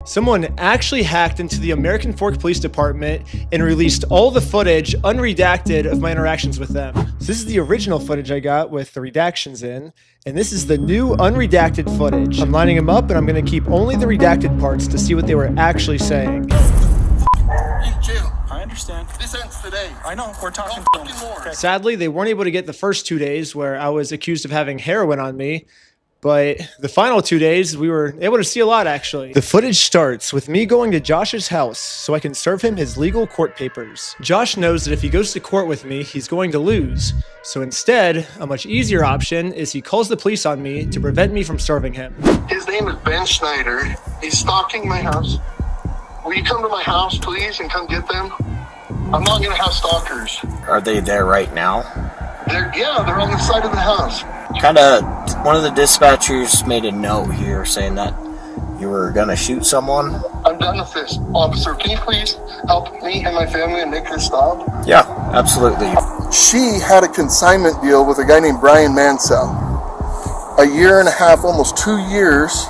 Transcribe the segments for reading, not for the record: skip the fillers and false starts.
Someone actually hacked into the American Fork Police Department and released all the footage unredacted of my interactions with them. So this is the original footage I got with the redactions in, and this is the new unredacted footage. I'm lining them up and I'm gonna keep only the redacted parts to see what they were actually saying. In jail. I understand. This ends today. I know. We're talking more. Okay. Sadly, they weren't able to get the first 2 days where I was accused of having heroin on me. But the final 2 days, we were able to see a lot, actually. The footage starts with me going to Josh's house so I can serve him his legal court papers. Josh knows that if he goes to court with me, he's going to lose. So instead, a much easier option is he calls the police on me to prevent me from serving him. His name is Ben Schneider. He's stalking my house. Will you come to my house, please, and come get them? I'm not going to have stalkers. Are they there right now? They're on the side of the house. One of the dispatchers made a note here saying that you were gonna shoot someone. I'm done with this. Officer, can you please help me and my family and make this stop? Yeah, absolutely. She had a consignment deal with a guy named Brian Mansell. A year and a half, almost 2 years,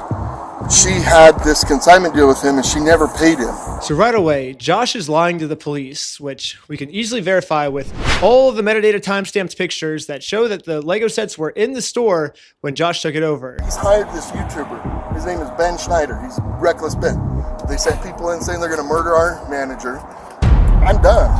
she had this consignment deal with him and she never paid him. So right away, Josh is lying to the police, which we can easily verify with all of the metadata timestamped pictures that show that the Lego sets were in the store when Josh took it over. He's hired this YouTuber. His name is Ben Schneider. He's Reckless Ben. They sent people in saying they're going to murder our manager. I'm done.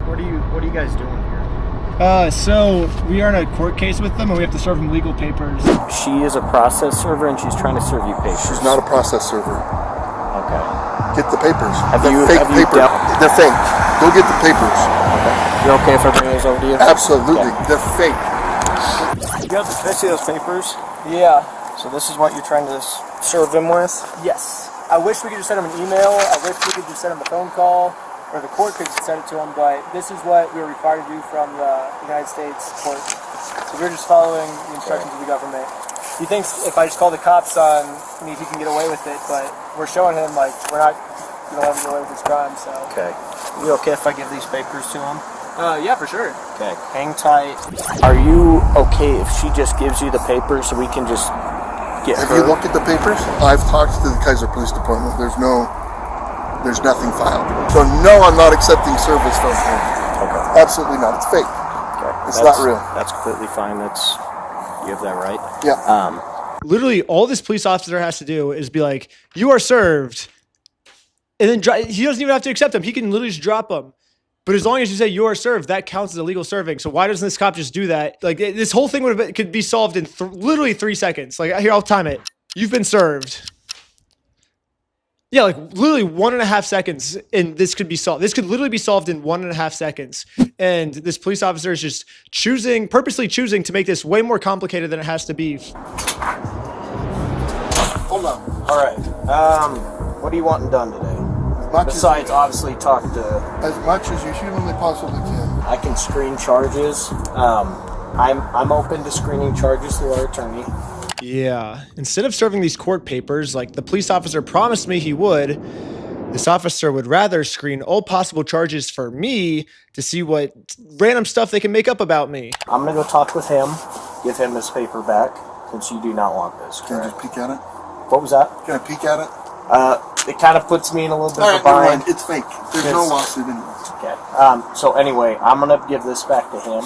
What are you guys doing here? So we are in a court case with them and we have to serve them legal papers. She is a process server and she's trying to serve you papers. She's not a process server. Okay. Get the papers. Have They're you They're fake. Go get the papers. Okay. You're okay if I bring those over to you? Absolutely. Okay. They're fake. Can I see those papers? Yeah. So this is what you're trying to serve them with? Yes. I wish we could just send them an email. I wish we could just send them a phone call, or the court could send it to them, but this is what we were required to do from the United States court. So we're just following the instructions of the government. He thinks if I just call the cops on me, he can get away with it, but we're showing him, like, we're not going to let him get away with his crime, so. Okay. You okay if I give these papers to him? Yeah, for sure. Okay. Hang tight. Are you okay if she just gives you the papers so we can just get Have her? you looked at the papers? I've talked to the Kaiser Police Department. There's nothing filed. So no, I'm not accepting service from him. Okay. Absolutely not. It's fake. Okay. It's not real. That's completely fine. You have that right. Yeah. Literally, all this police officer has to do is be like, "You are served," and then he doesn't even have to accept them. He can literally just drop them. But as long as you say "you are served," that counts as illegal serving. So why doesn't this cop just do that? Like, this whole thing could be solved in literally 3 seconds. Like, here, I'll time it. You've been served. Yeah, like literally 1.5 seconds, and this could be solved. This could literally be solved in 1.5 seconds. And this police officer is just purposely choosing to make this way more complicated than it has to be. Hold on. All right. What are you wanting done today? Besides, obviously, talk to. As much as you humanly possibly can. I can screen charges. I'm open to screening charges through our attorney. Yeah. Instead of serving these court papers like the police officer promised me he would, this officer would rather screen all possible charges for me to see what random stuff they can make up about me. I'm going to go talk with him, give him his paper back, since you do not want this. Can I just peek at it? What was that? Can I peek at it? It kind of puts me in a little bit All of a right, never bind. mind. It's fake. There's no lawsuit in it. Okay. So anyway, I'm going to give this back to him.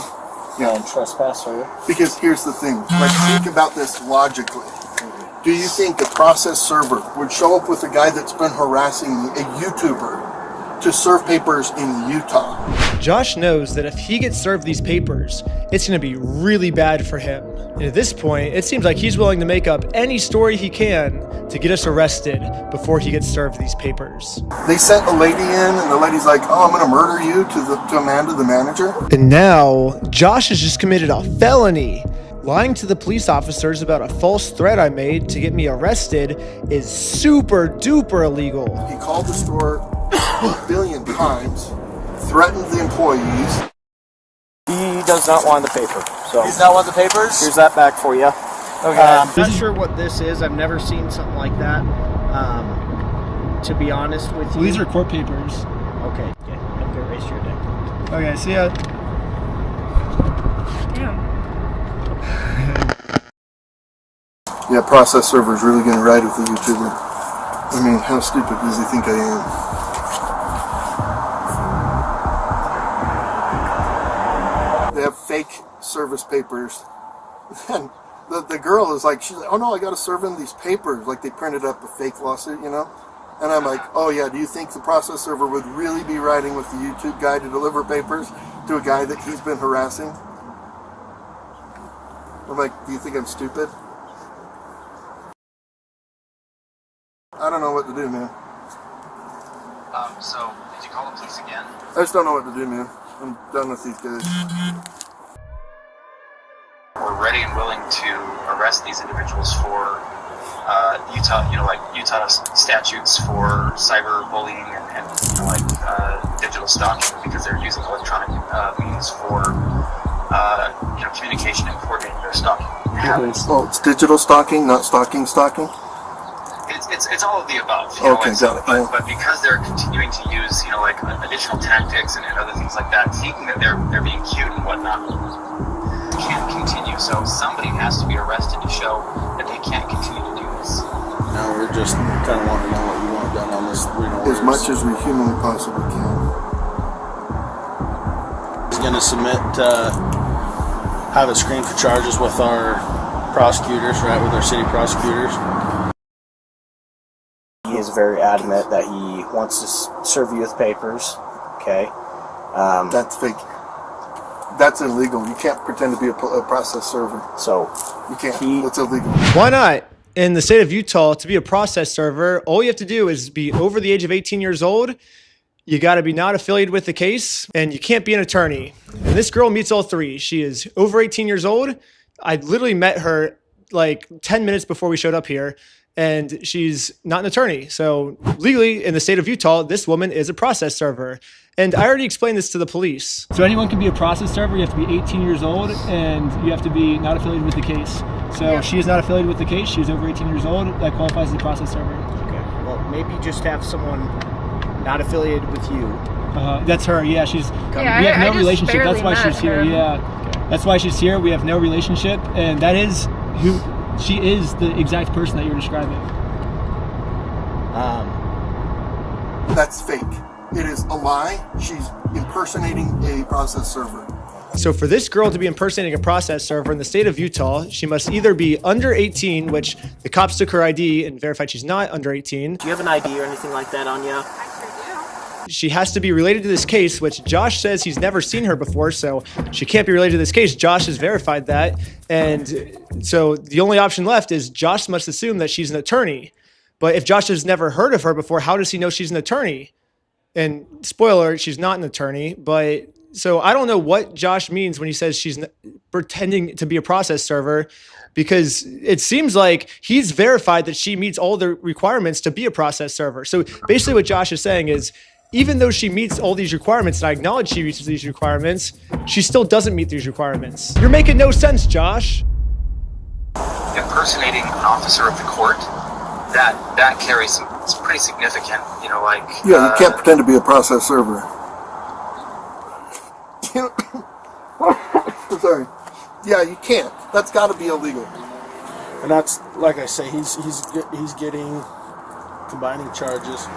Yeah. And trespasser. Because here's the thing. Like, think about this logically. Do you think a process server would show up with a guy that's been harassing a YouTuber to serve papers in Utah? Josh knows that if he gets served these papers, it's going to be really bad for him. And at this point, it seems like he's willing to make up any story he can to get us arrested before he gets served these papers. They sent a lady in, and the lady's like, "Oh, I'm going to murder you," to Amanda, the manager. And now, Josh has just committed a felony. Lying to the police officers about a false threat I made to get me arrested is super duper illegal. He called the store 1 billion times, threatened the employees. He does not want the paper. So He's not want the papers? here's that back for you. Okay. I'm not sure what this is. I've never seen something like that. To be honest with you. These are court papers. Okay. Yeah. I'm gonna raise your dick. Okay, see ya. Yeah, process server's really going to ride with the YouTuber. I mean, how stupid does he think I am? They have fake service papers. And the girl is like, she's like, oh no, I got to serve him these papers. Like they printed up a fake lawsuit, you know? And I'm like, oh yeah, do you think the process server would really be riding with the YouTube guy to deliver papers to a guy that he's been harassing? I'm like, do you think I'm stupid? I don't know what to do, man. So, did you call the police again? I just don't know what to do, man. I'm done with these guys. We're ready and willing to arrest these individuals for Utah statutes for cyberbullying and digital stalking because they're using electronic means for communication and coordinating their stalking habits. Oh, it's digital stalking, not stalking. It's all of the above. Okay, got it. But because they're continuing to use additional tactics and other things like that, thinking that they're being cute and whatnot, can't continue. So somebody has to be arrested to show that they can't continue to do this. Now we're just kind of wanting to know what you want done on this. As much as we humanly possibly can. He's going to submit, have it screened for charges with our prosecutors, right, with our city prosecutors. He is very adamant that he wants to serve you with papers. Okay. That's fake. That's illegal. You can't pretend to be a process server. So you can't. That's illegal. Why not? In the state of Utah, to be a process server, all you have to do is be over the age of 18 years old. You got to be not affiliated with the case, and you can't be an attorney. And this girl meets all three. She is over 18 years old. I literally met her like 10 minutes before we showed up here, and she's not an attorney. So legally, in the state of Utah, this woman is a process server. And I already explained this to the police. So anyone can be a process server. You have to be 18 years old, and you have to be not affiliated with the case. So she is not affiliated with the case. She's over 18 years old. That qualifies as a process server. Okay. Well, maybe just have someone not affiliated with you. That's her. Yeah, she's. We have no relationship. That's why she's here. Yeah, that's why she's here. We have no relationship, and that is who she is. The exact person that you're describing. That's fake. It is a lie. She's impersonating a process server. So for this girl to be impersonating a process server in the state of Utah, she must either be under 18, which the cops took her ID and verified she's not under 18. Do you have an ID or anything like that on you? She has to be related to this case, which Josh says he's never seen her before, so she can't be related to this case. Josh has verified that. And so the only option left is Josh must assume that she's an attorney. But if Josh has never heard of her before, how does he know she's an attorney? And spoiler alert, she's not an attorney. But so I don't know what Josh means when he says she's pretending to be a process server, because it seems like he's verified that she meets all the requirements to be a process server. So basically what Josh is saying is, even though she meets all these requirements, and I acknowledge she meets these requirements, she still doesn't meet these requirements. You're making no sense, Josh. Impersonating an officer of the court, that carries some pretty significant, Yeah, you can't pretend to be a process server. Sorry. Yeah, you can't. That's got to be illegal. And that's, like I say, he's getting combining charges.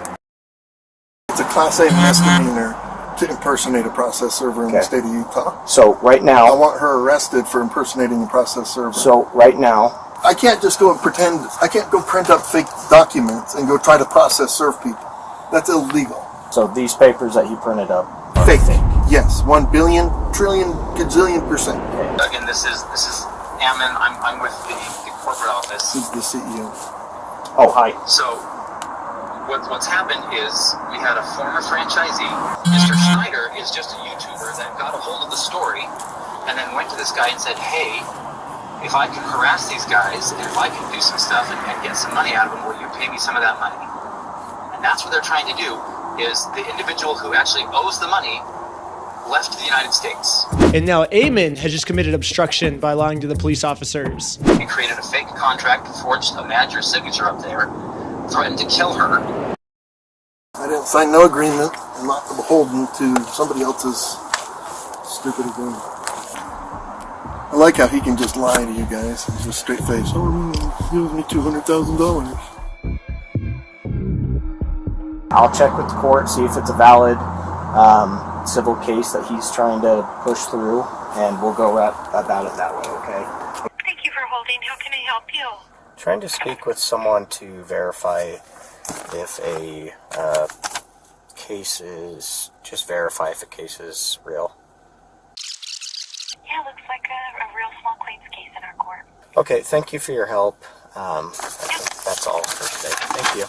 It's a Class A misdemeanor to impersonate a process server in the state of Utah. So right now, I want her arrested for impersonating a process server. So right now, I can't just go and pretend. I can't go print up fake documents and go try to process serve people. That's illegal. So these papers that he printed up are fake. Yes, 1 billion, trillion, gazillion %. Again, this is Ammon. I'm with the corporate office. He's the CEO. Oh, hi. So what's happened is we had a former franchisee. Mr. Schneider is just a YouTuber that got a hold of the story and then went to this guy and said, hey, if I can harass these guys and if I can do some stuff and get some money out of them, will you pay me some of that money? And that's what they're trying to do, is the individual who actually owes the money left the United States. And now Eamon has just committed obstruction by lying to the police officers. He created a fake contract, forged a manager's signature up there, threatened to kill her. I didn't sign no agreement. I'm not beholden to somebody else's stupid agreement. I like how he can just lie to you guys. He's just straight face. Oh, he owes me $200,000. I'll check with the court, see if it's a valid civil case that he's trying to push through, and we'll go about it that way, okay? Thank you for holding. How can I help you? Trying to speak with someone to verify if a case is, just verify if a case is real. Yeah, looks like a real small claims case in our court. Okay, thank you for your help. I think that's all for today. Thank you.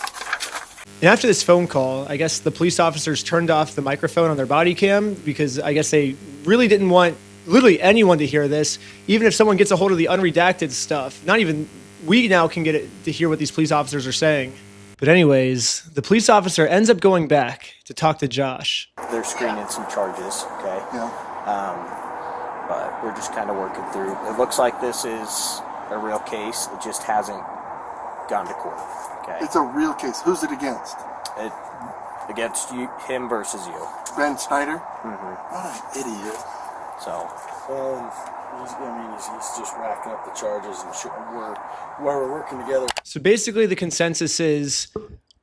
And after this phone call, I guess the police officers turned off the microphone on their body cam because I guess they really didn't want literally anyone to hear this, even if someone gets a hold of the unredacted stuff. Not even we now can get it to hear what these police officers are saying. But anyways, the police officer ends up going back to talk to Josh. They're screening some charges, okay? Yeah. But we're just kind of working through. It looks like this is a real case. It just hasn't gone to court, okay? It's a real case. Who's it against? Against you, him versus you. Ben Snyder? Mm-hmm. What an idiot. So, He's just racking up the charges, and we're working together. So basically the consensus is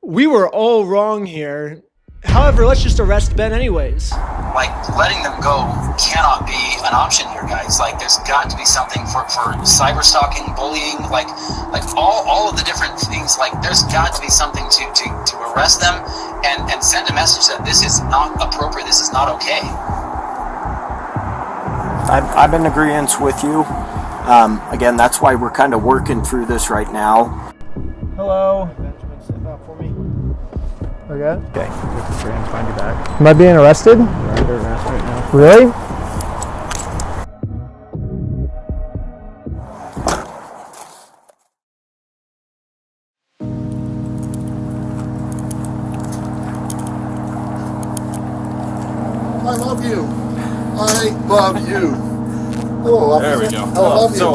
we were all wrong here. However, let's just arrest Ben anyways. Like, letting them go cannot be an option here, guys. Like, there's got to be something for cyber stalking, bullying, like all of the different things. Like, there's got to be something to arrest them and send a message that this is not appropriate, this is not okay. I'm in agreement with you. Again, that's why we're kind of working through this right now. Hello. Benjamin, step out for me. Okay. Okay. Put your hands behind your back. Am I being arrested? You're under arrest right now. Really? I love you. I love you. Hello, officer. There we go. I love you.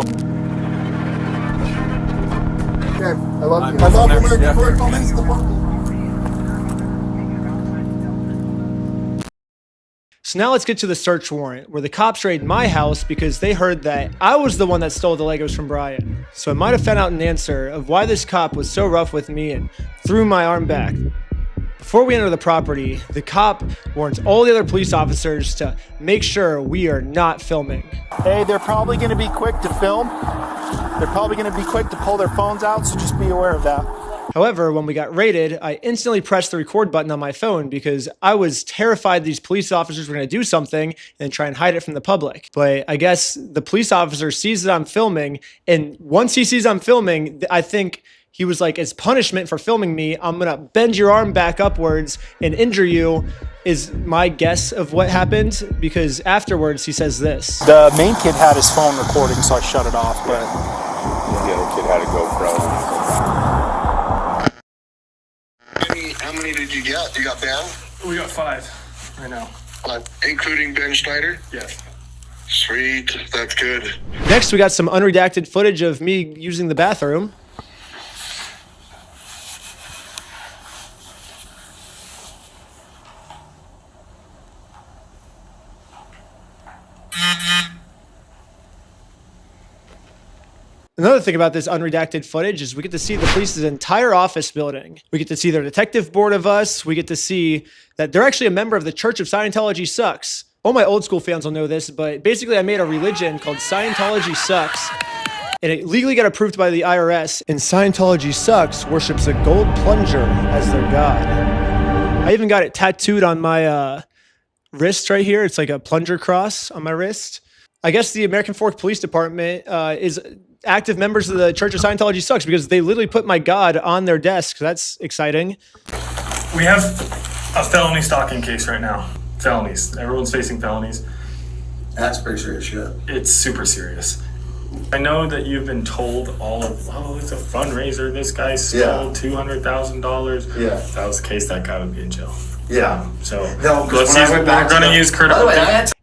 Okay, I love you. I love you, American Police Department. So now let's get to the search warrant, where the cops raid my house because they heard that I was the one that stole the Legos from Brian. So I might have found out an answer of why this cop was so rough with me and threw my arm back. Before we enter the property, the cop warns all the other police officers to make sure we are not filming. Hey, they're probably going to be quick to film. They're probably going to be quick to pull their phones out, so just be aware of that. However, when we got raided, I instantly pressed the record button on my phone because I was terrified these police officers were going to do something and try and hide it from the public. But I guess the police officer sees that I'm filming, and once he sees I'm filming, I think he was like, as punishment for filming me, I'm going to bend your arm back upwards and injure you, is my guess of what happened, because afterwards he says this. The main kid had his phone recording, so I shut it off, but The other kid had a GoPro. How many did you get? You got Ben? We got 5 right now. Including Ben Schneider? Yes. Sweet. That's good. Next, we got some unredacted footage of me using the bathroom. Another thing about this unredacted footage is we get to see the police's entire office building. We get to see their detective board of us. We get to see that they're actually a member of the Church of Scientology Sucks. All my old school fans will know this, but basically I made a religion called Scientology Sucks, and it legally got approved by the IRS, and Scientology Sucks worships a gold plunger as their god. I even got it tattooed on my wrist right here. It's like a plunger cross on my wrist. I guess the American Fork Police Department is active members of the Church of Scientology Sucks because they literally put my god on their desk. That's exciting. We have a felony stalking case right now. Felonies. Everyone's facing felonies. That's pretty serious shit. It's super serious. I know that you've been told all of, oh, it's a fundraiser. This guy stole $200,000. Yeah. If that was the case, that guy would be in jail. Yeah. So no, let's use, we're going to use critical.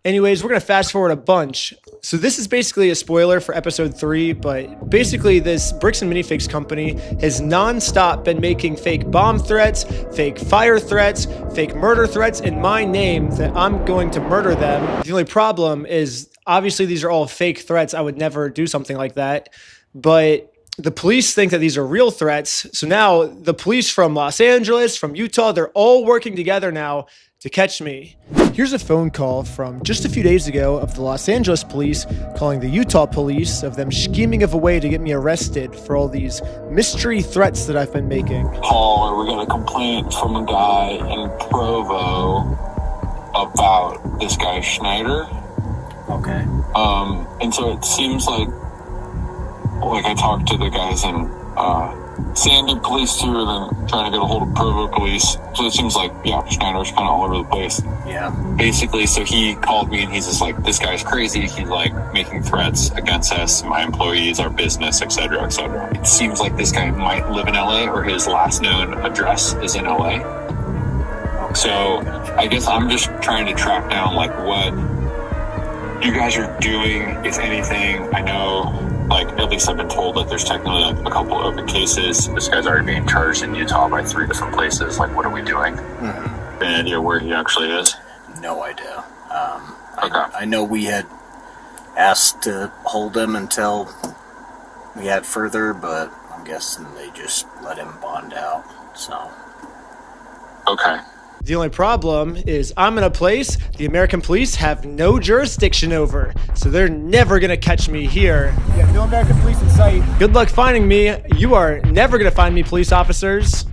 Anyways, we're going to fast forward a bunch. So this is basically a spoiler for episode 3, but basically this Bricks and Minifigs company has nonstop been making fake bomb threats, fake fire threats, fake murder threats in my name that I'm going to murder them. The only problem is obviously these are all fake threats. I would never do something like that. But The police think that these are real threats. So now the police from Los Angeles, from Utah, they're all working together now to catch me. Here's a phone call from just a few days ago of the Los Angeles police calling the Utah police of them scheming of a way to get me arrested for all these mystery threats that I've been making. Paul, we got a complaint from a guy in Provo about this guy Schneider. Okay. And so it seems like I talked to the guys in Sandy police too, and then trying to get a hold of Provo police. So it seems like, yeah, Schneider's kind of all over the place. Yeah. Basically, so he called me and he's just like, this guy's crazy. He's like making threats against us, my employees, our business, etc., etc. It seems like this guy might live in LA, or his last known address is in LA. Okay. So I guess I'm just trying to track down like what you guys are doing, if anything. I know, like, at least I've been told that there's technically like a couple open cases. This guy's already being charged in Utah by 3 different places. Like, what are we doing? Mm-hmm. Any idea where he actually is? No idea. Okay. I know we had asked to hold him until we had further, but I'm guessing they just let him bond out. So. Okay. The only problem is I'm in a place the American police have no jurisdiction over, so they're never gonna catch me here. Yeah, no American police in sight. Good luck finding me. You are never gonna find me, police officers.